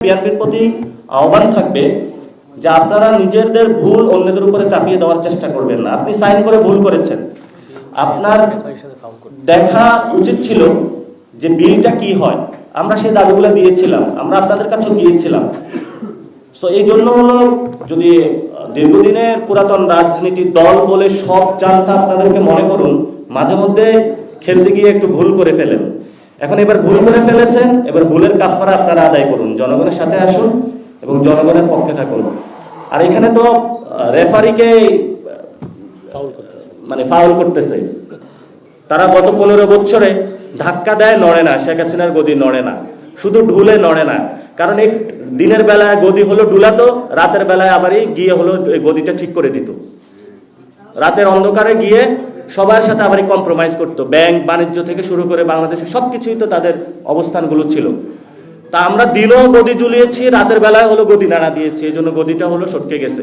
বিএনপির প্রতি আহ্বান থাকবে যে আপনারা নিজেদের ভুল অন্যদের উপরে চাপিয়ে দেওয়ার চেষ্টা করবেন না। আপনি সাইন করে ভুল করেছেন, আপনার দেখা উচিত ছিল যে বিলটা কি হয়। আমরা সেই দাবিগুলো দিয়েছিলাম, আমরা আপনাদের কাছে গিয়েছিলাম। সো এই জন্য হলো, যদি দীর্ঘদিনের পুরাতন রাজনীতির দল বলে সব জানতা আপনাদেরকে মনে করুন, মাঝে মধ্যে খেলতে গিয়ে একটু ভুল করে ফেলেন। এখন এবার ভুল করে ফেলেছেন, এবার ভুলের কাফারা আপনারা আদায় করুন, জনগণের সাথে আসুন এবং জনগণের পক্ষে থাকুন। আর এখানে তো রেফারিকে ফাউল করতেছে। তারা গত 15 বছরে ধাক্কা দেয়, নড়ে না, শেখ হাসিনার গদি নড়ে না, শুধু ঢুলে নড়ে না। কারণ এই দিনের বেলায় গদি হলো ডুলাতো, রাতের বেলায় আবারই গিয়ে হলো গদিটা ঠিক করে দিত। রাতের অন্ধকারে গিয়ে সবার সাথে আবারই কম্প্রোমাইজ করতো। ব্যাংক বাণিজ্য থেকে শুরু করে বাংলাদেশের সবকিছুই তো তাদের অবস্থানগুলো ছিল। তা আমরা দিনও গদি ঝুলিয়েছি, রাতের বেলায় হলো গদি নাড়া দিয়েছি, এই জন্য গদিটা হলো সটকে গেছে।